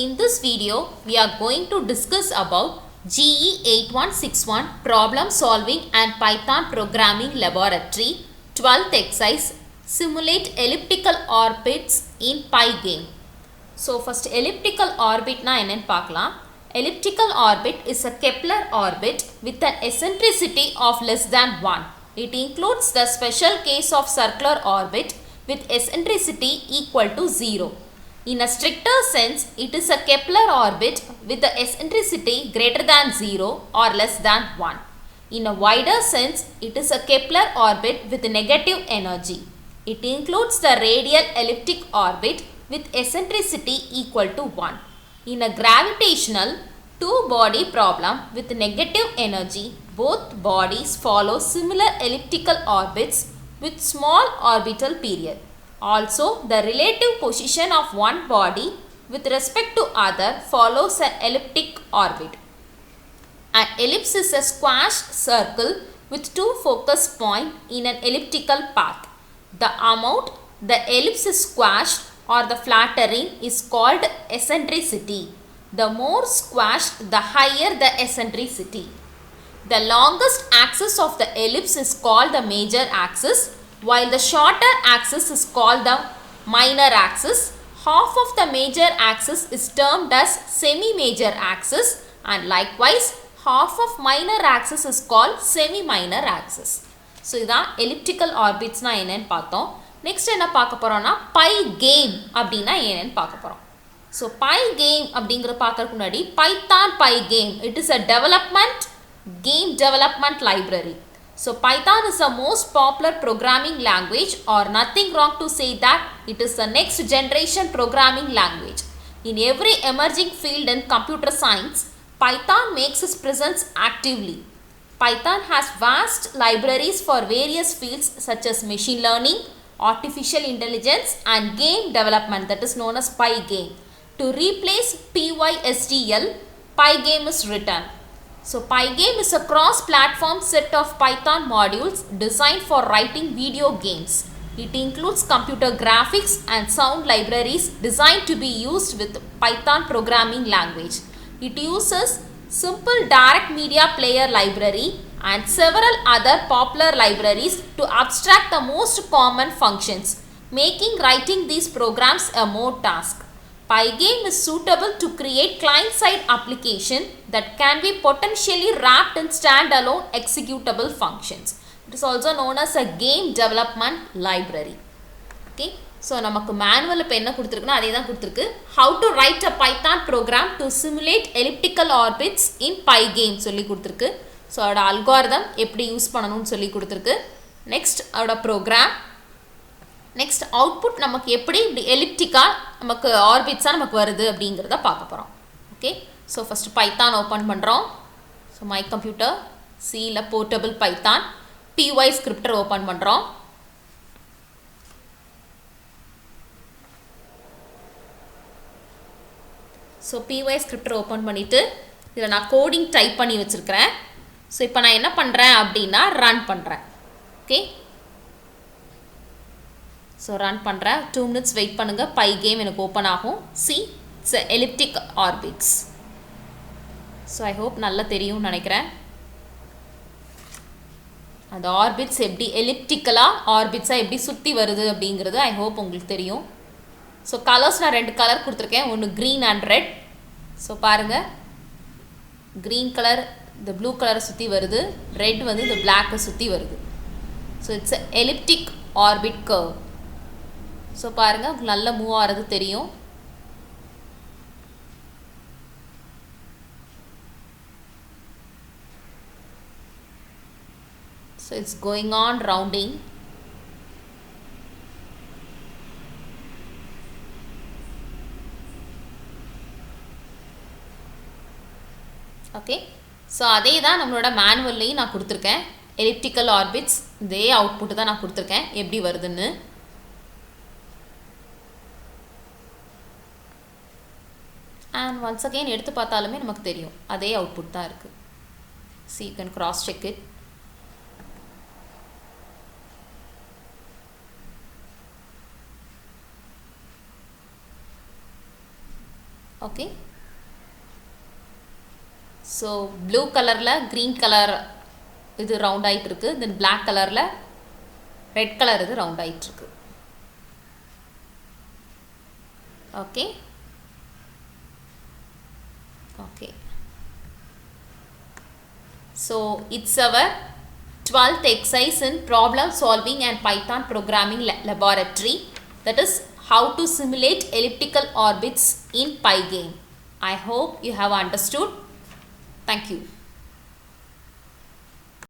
In this video, we are going to discuss about GE8161 Problem Solving and Python Programming Laboratory 12th exercise Simulate elliptical orbits in Pygame. So first elliptical orbit na enna paakalam. Elliptical orbit is a Kepler orbit with an eccentricity of less than 1. It includes the special case of circular orbit with eccentricity equal to 0. In a stricter sense, it is a Kepler orbit with the eccentricity greater than 0 or less than 1. In a wider sense, it is a Kepler orbit with negative energy. It includes the radial elliptic orbit with eccentricity equal to 1. In a gravitational two-body problem with negative energy, both bodies follow similar elliptical orbits with small orbital period. Also, the relative position of one body with respect to other follows an elliptic orbit. An ellipse is a squashed circle with two focus points in an elliptical path. The amount the ellipse is squashed or the flattering is called eccentricity. The more squashed, the higher the eccentricity. The longest axis of the ellipse is called the major axis, while the shorter axis is called the minor axis. Half of the major axis is termed as semi-major axis, and likewise half of minor axis is called semi-minor axis. So, this is elliptical orbits na enna paathom. Next enna paaka porona Pygame அப்படினா என்னன்னு பார்க்க போறோம். So Pygame அப்படிங்கறது பார்க்கறதுக்கு முன்னாடி Python Pygame, it is a game development library. So Python is the most popular programming language, or nothing wrong to say that it is the next generation programming language. In every emerging field in computer science, Python makes its presence actively. Python has vast libraries for various fields such as machine learning, artificial intelligence and game development, that is known as Pygame. To replace PYSTL, Pygame is written. So Pygame is a cross-platform set of Python modules designed for writing video games. It includes computer graphics and sound libraries designed to be used with Python programming language. It uses simple direct media player library and several other popular libraries to abstract the most common functions, making writing these programs a more task. Pygame is suitable to create client-side application that can be potentially wrapped in standalone executable functions. It is also known as a game development library. Okay. So, நமக்கு manual இப்ப என்ன கொடுத்திருக்குனா அதே தான் கொடுத்திருக்கு. How to write a Python program to simulate elliptical orbits in Pygame சொல்லி கொடுத்திருக்கு. So, அதோட algorithm எப்படி யூஸ் பண்ணணும்னு சொல்லி கொடுத்திருக்கு. Next, அதோட program. Next, output நமக்கு எப்படி elliptical நமக்கு orbits நமக்கு வருது அப்படிங்கறத பார்க்க போறோம். Okay. So, first Python open பண்றோம். So, my computer C ல portable Python py scripter open பண்றோம். So, py scripter open பண்ணிட்டு இதில் நான் coding type பண்ணி வச்சிருக்கிறேன். So, இப்போ நான் என்ன பண்ணுறேன் அப்படின்னா run பண்ணுறேன். Okay. So, run பண்ணுறேன். 2 minutes wait பண்ணுங்க. Pygame எனக்கு open ஆகும். See, it's a elliptic orbits. So, I hope நல்லா தெரியும் நினைக்கிறேன். அந்த orbits எப்படி ellipticalா orbitsஆ எப்படி சுற்றி வருது அப்படிங்கிறது I hope உங்களுக்கு தெரியும். So, colors நான் ரெண்டு கலர் கொடுத்துருக்கேன். ஒன்று green and red. So, பாருங்க. Green color the blue color சுற்றி வருது. Red வந்து the black சுற்றி வருது. So, it's a elliptic orbit curve. So, பாருங்க உங்களுக்கு நல்ல மூவ் ஆகிறது தெரியும். So, it's going on rounding. Okay. So, அதே தான் நம்மளோட மேனுவல்லையும் நான் கொடுத்துருக்கேன். elliptical orbits இதே அவுட்புட் தான் நான் கொடுத்துருக்கேன் எப்படி வருதுன்னு. And once again எடுத்து பார்த்தாலுமே நமக்கு தெரியும் அதே அவுட்புட் தான் இருக்கு. So, you can cross check it. Okay. So blue color la green color இது ரவுண்ட் ஆயிட்டு இருக்கு. Then black colorல red color இது ரவுண்ட் ஆயிட்டு இருக்கு. Okay. Okay. So it's our 12th exercise in problem solving and Python programming laboratory, that is how to simulate elliptical orbits in Pygame. I hope you have understood. Thank you.